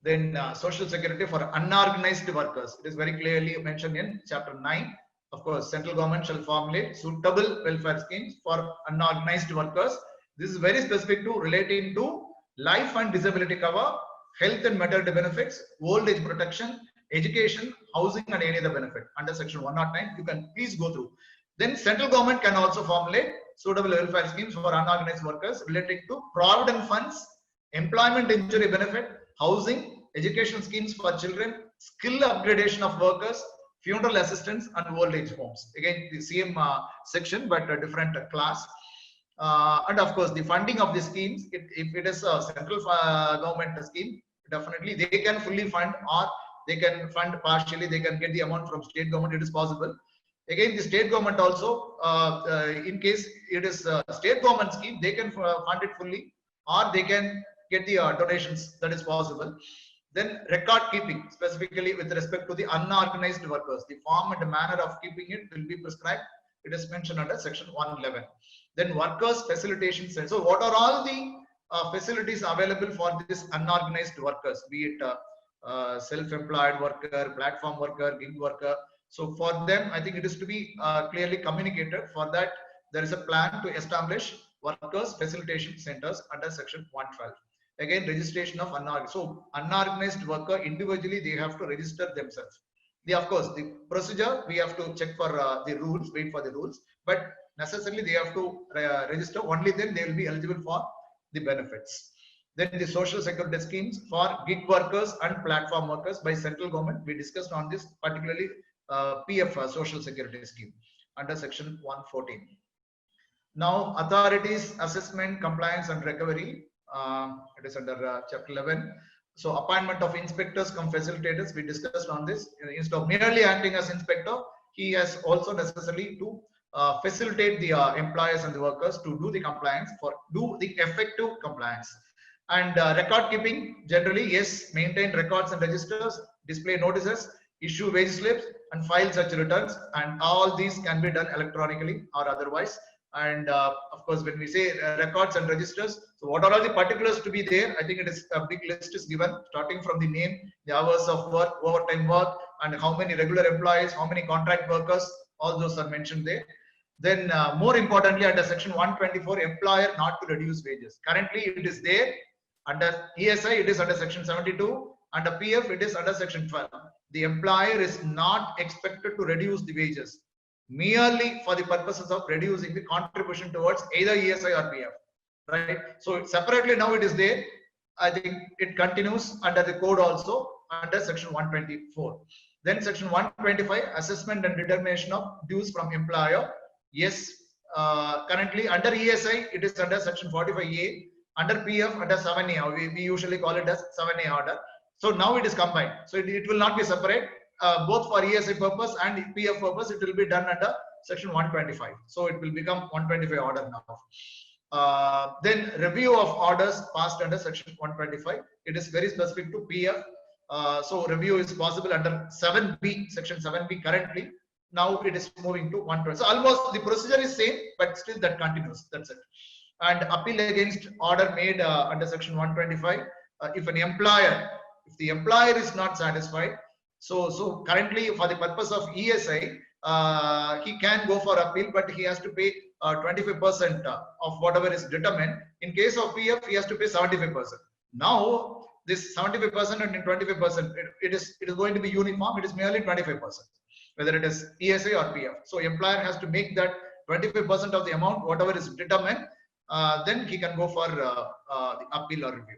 Then social security for unorganized workers. It is very clearly mentioned in chapter 9. Of course, central government shall formulate suitable welfare schemes for unorganized workers. This is very specific to relating to life and disability cover, health and maternity benefits, old age protection, education, housing, and any other benefit under section 109. You can please go through. Then central government can also formulate suitable welfare schemes for unorganized workers relating to provident funds, employment injury benefit, housing, education schemes for children, skill upgradation of workers, funeral assistance, and old age homes. Again, the same section, but a different class. And of course, the funding of the schemes, if it is a central government scheme, definitely they can fully fund, or they can fund partially, they can get the amount from state government, it is possible. Again, the state government also, in case it is a state government scheme, they can fund it fully, or they can get the donations, that is possible. Then record keeping, specifically with respect to the unorganized workers, the form and manner of keeping it will be prescribed. It is mentioned under section 111. Then workers facilitation center. So what are all the facilities available for this unorganized workers, be it self-employed worker, platform worker, gig worker? So for them, I think it is to be clearly communicated. For that, there is a plan to establish workers facilitation centers under section 112. Again, registration of unorganized. So unorganized worker individually, they have to register themselves. Of course, the procedure, we have to check for the rules, wait for the rules, but necessarily they have to register. Only then they will be eligible for the benefits. Then the social security schemes for gig workers and platform workers by central government. We discussed on this, particularly PF social security scheme under section 114. Now, authorities assessment, compliance, and recovery. It is under chapter 11. So appointment of inspectors come facilitators, we discussed on this. Instead of merely acting as inspector, he has also necessarily to facilitate the employers and the workers to do the compliance, do the effective compliance. And record keeping, generally, yes, maintain records and registers, display notices, issue wage slips, and file such returns. And all these can be done electronically or otherwise. And of course, when we say records and registers, so what are all the particulars to be there? I think it is a big list is given, starting from the name, the hours of work, overtime work, and how many regular employees, how many contract workers, all those are mentioned there. Then more importantly, under section 124, employer not to reduce wages. Currently, it is there. Under ESI, it is under section 72. Under PF, it is under section 12. The employer is not expected to reduce the wages, merely for the purposes of reducing the contribution towards either ESI or PF, right? So separately now it is there. I think it continues under the code also under section 124. Then section 125, assessment and determination of dues from employer. Yes, currently under ESI, it is under section 45A. Under PF, under 7A, we usually call it as 7A order. So now it is combined. So it will not be separate. Both for ESI purpose and PF purpose, it will be done under section 125. So it will become 125 order now. Then review of orders passed under section 125. It is very specific to PF. So review is possible under 7B, section 7B currently. Now it is moving to 120. So almost the procedure is same, but still that continues. That's it. And appeal against order made under section 125. If the employer is not satisfied, so currently for the purpose of ESI, he can go for appeal, but he has to pay 25% of whatever is determined. In case of PF, he has to pay 75%. Now this 75% and 25%, it is going to be uniform. It is merely 25%, whether it is ESI or PF. So employer has to make that 25% of the amount, whatever is determined. Then he can go for the appeal or review.